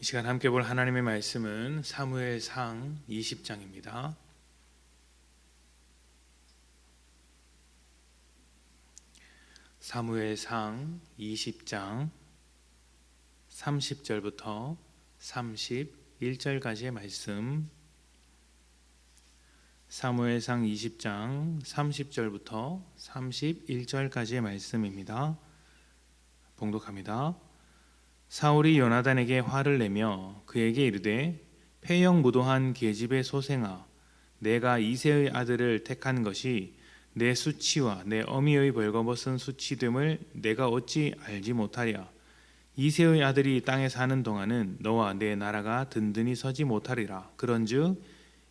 시간 함께 볼 하나님의 말씀은 사무엘상 20장입니다. 사무엘상 20장 30절부터 31절까지의 말씀. 사무엘상 20장 30절부터 31절까지의 말씀입니다. 봉독합니다. 사울이 요나단에게 화를 내며 그에게 이르되 패역무도한 계집의 소생아, 내가 이새의 아들을 택한 것이 내 수치와 내 어미의 벌거벗은 수치됨을 내가 어찌 알지 못하랴. 이새의 아들이 땅에 사는 동안은 너와 내 나라가 든든히 서지 못하리라. 그런즉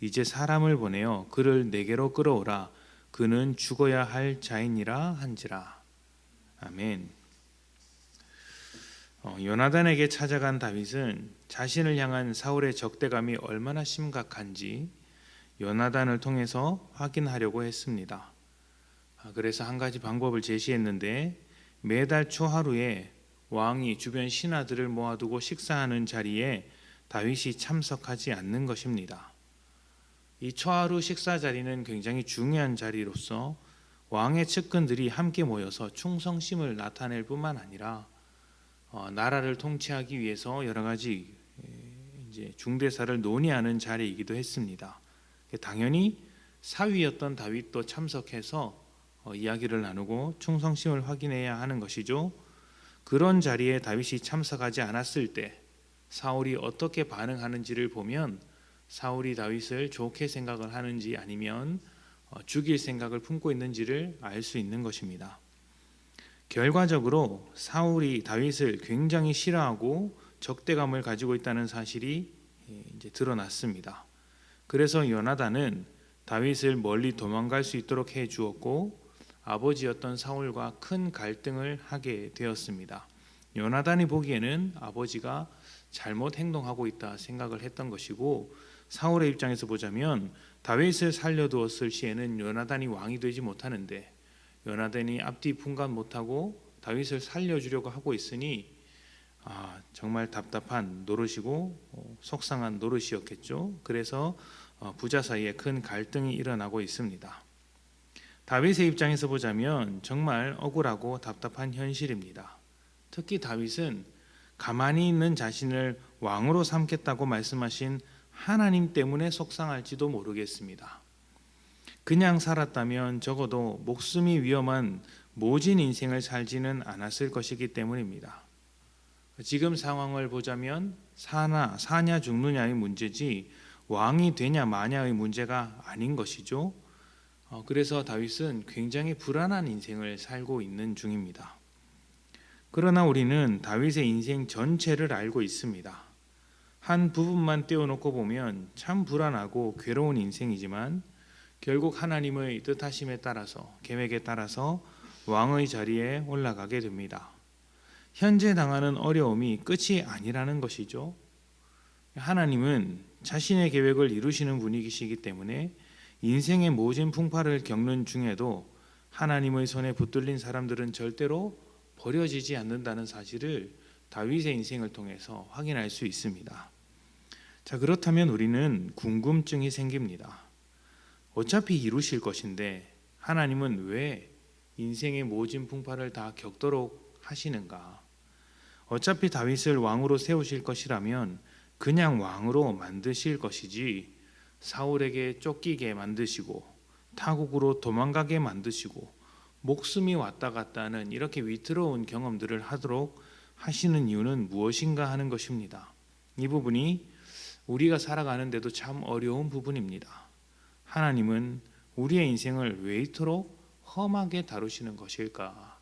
이제 사람을 보내어 그를 내게로 끌어오라. 그는 죽어야 할 자이니라 한지라. 아멘. 요나단에게 찾아간 다윗은 자신을 향한 사울의 적대감이 얼마나 심각한지 요나단을 통해서 확인하려고 했습니다. 그래서 한 가지 방법을 제시했는데, 매달 초하루에 왕이 주변 신하들을 모아두고 식사하는 자리에 다윗이 참석하지 않는 것입니다. 이 초하루 식사 자리는 굉장히 중요한 자리로서 왕의 측근들이 함께 모여서 충성심을 나타낼 뿐만 아니라 나라를 통치하기 위해서 여러 가지 이제 중대사를 논의하는 자리이기도 했습니다. 당연히 사위였던 다윗도 참석해서 이야기를 나누고 충성심을 확인해야 하는 것이죠. 그런 자리에 다윗이 참석하지 않았을 때 사울이 어떻게 반응하는지를 보면 사울이 다윗을 좋게 생각을 하는지 아니면 죽일 생각을 품고 있는지를 알 수 있는 것입니다. 결과적으로 사울이 다윗을 굉장히 싫어하고 적대감을 가지고 있다는 사실이 이제 드러났습니다. 그래서 요나단은 다윗을 멀리 도망갈 수 있도록 해 주었고 아버지였던 사울과 큰 갈등을 하게 되었습니다. 요나단이 보기에는 아버지가 잘못 행동하고 있다 생각을 했던 것이고, 사울의 입장에서 보자면 다윗을 살려두었을 시에는 요나단이 왕이 되지 못하는데 요나단이 앞뒤 분간 못하고 다윗을 살려주려고 하고 있으니 정말 답답한 노릇이고 속상한 노릇이었겠죠. 그래서 부자 사이에 큰 갈등이 일어나고 있습니다. 다윗의 입장에서 보자면 정말 억울하고 답답한 현실입니다. 특히 다윗은 가만히 있는 자신을 왕으로 삼겠다고 말씀하신 하나님 때문에 속상할지도 모르겠습니다. 그냥 살았다면 적어도 목숨이 위험한 모진 인생을 살지는 않았을 것이기 때문입니다. 지금 상황을 보자면 사냐 죽느냐의 문제지 왕이 되냐 마냐의 문제가 아닌 것이죠. 그래서 다윗은 굉장히 불안한 인생을 살고 있는 중입니다. 그러나 우리는 다윗의 인생 전체를 알고 있습니다. 한 부분만 떼어놓고 보면 참 불안하고 괴로운 인생이지만 결국 하나님의 뜻하심에 따라서, 계획에 따라서 왕의 자리에 올라가게 됩니다. 현재 당하는 어려움이 끝이 아니라는 것이죠. 하나님은 자신의 계획을 이루시는 분이시기 때문에 인생의 모진 풍파를 겪는 중에도 하나님의 손에 붙들린 사람들은 절대로 버려지지 않는다는 사실을 다윗의 인생을 통해서 확인할 수 있습니다. 자, 그렇다면 우리는 궁금증이 생깁니다. 어차피 이루실 것인데 하나님은 왜 인생의 모진 풍파를 다 겪도록 하시는가? 어차피 다윗을 왕으로 세우실 것이라면 그냥 왕으로 만드실 것이지 사울에게 쫓기게 만드시고 타국으로 도망가게 만드시고 목숨이 왔다 갔다 하는 이렇게 위태로운 경험들을 하도록 하시는 이유는 무엇인가 하는 것입니다. 이 부분이 우리가 살아가는데도 참 어려운 부분입니다. 하나님은 우리의 인생을 왜 이토록 험하게 다루시는 것일까?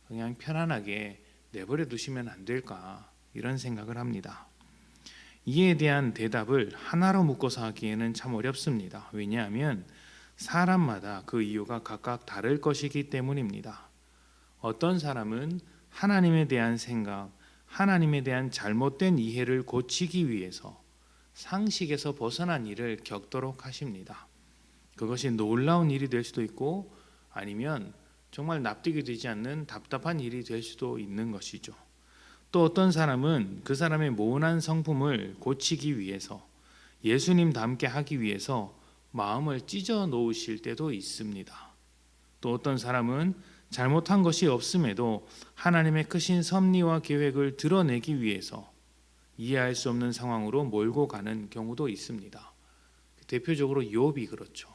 그냥 편안하게 내버려 두시면 안 될까? 이런 생각을 합니다. 이에 대한 대답을 하나로 묶어서 하기에는 참 어렵습니다. 왜냐하면 사람마다 그 이유가 각각 다를 것이기 때문입니다. 어떤 사람은 하나님에 대한 생각, 하나님에 대한 잘못된 이해를 고치기 위해서 상식에서 벗어난 일을 겪도록 하십니다. 그것이 놀라운 일이 될 수도 있고 아니면 정말 납득이 되지 않는 답답한 일이 될 수도 있는 것이죠. 또 어떤 사람은 그 사람의 모난 성품을 고치기 위해서, 예수님 닮게 하기 위해서 마음을 찢어 놓으실 때도 있습니다. 또 어떤 사람은 잘못한 것이 없음에도 하나님의 크신 섭리와 계획을 드러내기 위해서 이해할 수 없는 상황으로 몰고 가는 경우도 있습니다. 대표적으로 욥이 그렇죠.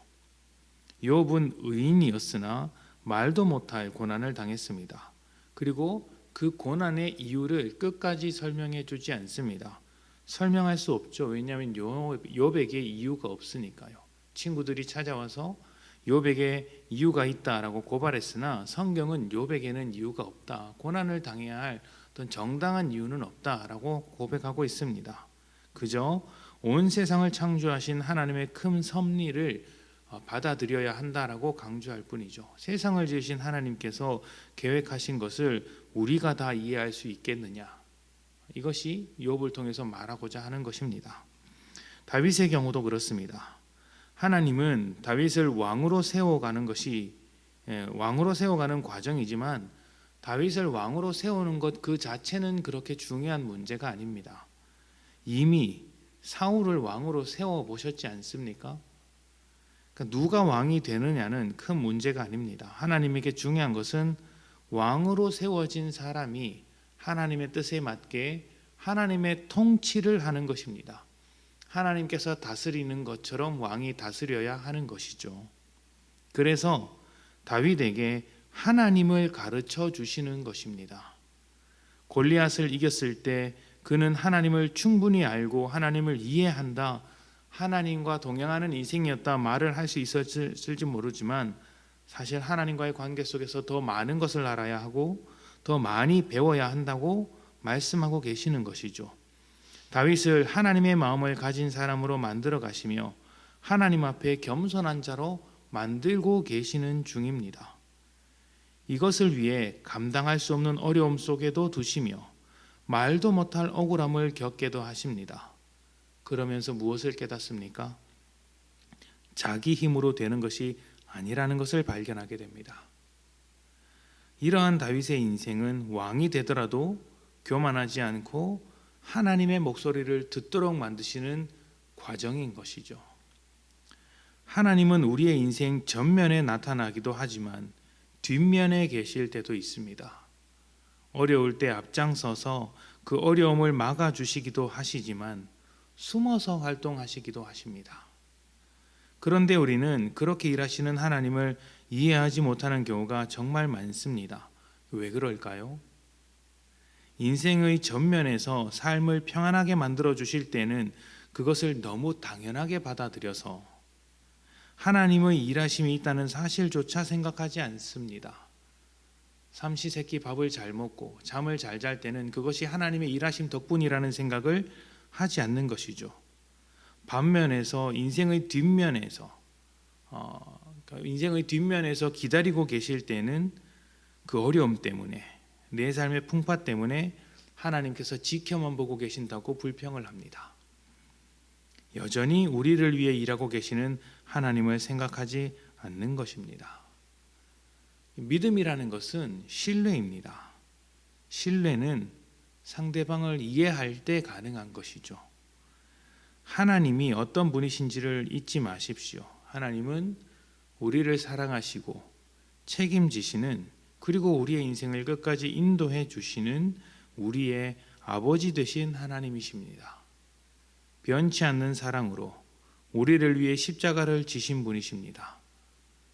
욥은 의인이었으나 말도 못할 고난을 당했습니다. 그리고 그 고난의 이유를 끝까지 설명해 주지 않습니다. 설명할 수 없죠. 왜냐하면 욥에게 이유가 없으니까요. 친구들이 찾아와서 욥에게 이유가 있다라고 고발했으나 성경은 욥에게는 이유가 없다. 고난을 당해야 할 어떤 정당한 이유는 없다라고 고백하고 있습니다. 그저 온 세상을 창조하신 하나님의 큰 섭리를 받아들여야 한다라고 강조할 뿐이죠. 세상을 지으신 하나님께서 계획하신 것을 우리가 다 이해할 수 있겠느냐? 이것이 욥을 통해서 말하고자 하는 것입니다. 다윗의 경우도 그렇습니다. 하나님은 다윗을 왕으로 세워가는 것이 왕으로 세워가는 과정이지만 다윗을 왕으로 세우는 것 그 자체는 그렇게 중요한 문제가 아닙니다. 이미 사울을 왕으로 세워 보셨지 않습니까? 그러니까 누가 왕이 되느냐는 큰 문제가 아닙니다. 하나님에게 중요한 것은 왕으로 세워진 사람이 하나님의 뜻에 맞게 하나님의 통치를 하는 것입니다. 하나님께서 다스리는 것처럼 왕이 다스려야 하는 것이죠. 그래서 다윗에게 하나님을 가르쳐 주시는 것입니다. 골리앗을 이겼을 때 그는 하나님을 충분히 알고 하나님을 이해한다, 하나님과 동행하는 인생이었다 말을 할 수 있었을지 모르지만 사실 하나님과의 관계 속에서 더 많은 것을 알아야 하고 더 많이 배워야 한다고 말씀하고 계시는 것이죠. 다윗을 하나님의 마음을 가진 사람으로 만들어 가시며 하나님 앞에 겸손한 자로 만들고 계시는 중입니다. 이것을 위해 감당할 수 없는 어려움 속에도 두시며 말도 못할 억울함을 겪게도 하십니다. 그러면서 무엇을 깨닫습니까? 자기 힘으로 되는 것이 아니라는 것을 발견하게 됩니다. 이러한 다윗의 인생은 왕이 되더라도 교만하지 않고 하나님의 목소리를 듣도록 만드시는 과정인 것이죠. 하나님은 우리의 인생 전면에 나타나기도 하지만 뒷면에 계실 때도 있습니다. 어려울 때 앞장서서 그 어려움을 막아주시기도 하시지만 숨어서 활동하시기도 하십니다. 그런데 우리는 그렇게 일하시는 하나님을 이해하지 못하는 경우가 정말 많습니다. 왜 그럴까요? 인생의 전면에서 삶을 평안하게 만들어 주실 때는 그것을 너무 당연하게 받아들여서 하나님의 일하심이 있다는 사실조차 생각하지 않습니다. 삼시세끼 밥을 잘 먹고 잠을 잘 잘 때는 그것이 하나님의 일하심 덕분이라는 생각을 하지 않는 것이죠. 반면에서 인생의 뒷면에서 기다리고 계실 때는 그 어려움 때문에 내 삶의 풍파 때문에 하나님께서 지켜만 보고 계신다고 불평을 합니다. 여전히 우리를 위해 일하고 계시는 하나님을 생각하지 않는 것입니다. 믿음이라는 것은 신뢰입니다. 신뢰는 상대방을 이해할 때 가능한 것이죠. 하나님이 어떤 분이신지를 잊지 마십시오. 하나님은 우리를 사랑하시고 책임지시는, 그리고 우리의 인생을 끝까지 인도해 주시는 우리의 아버지 되신 하나님이십니다. 변치 않는 사랑으로 우리를 위해 십자가를 지신 분이십니다.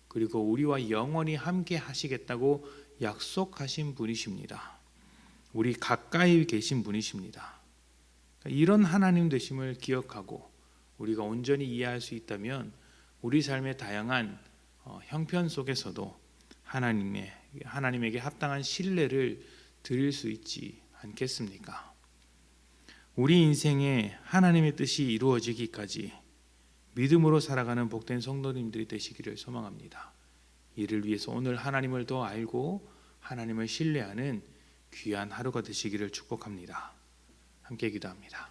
그리고 우리와 영원히 함께 하시겠다고 약속하신 분이십니다. 우리 가까이 계신 분이십니다. 이런 하나님 되심을 기억하고 우리가 온전히 이해할 수 있다면 우리 삶의 다양한 형편 속에서도 하나님에게 합당한 신뢰를 드릴 수 있지 않겠습니까? 우리 인생에 하나님의 뜻이 이루어지기까지 믿음으로 살아가는 복된 성도님들이 되시기를 소망합니다. 이를 위해서 오늘 하나님을 더 알고 하나님을 신뢰하는 귀한 하루가 되시기를 축복합니다. 함께 기도합니다.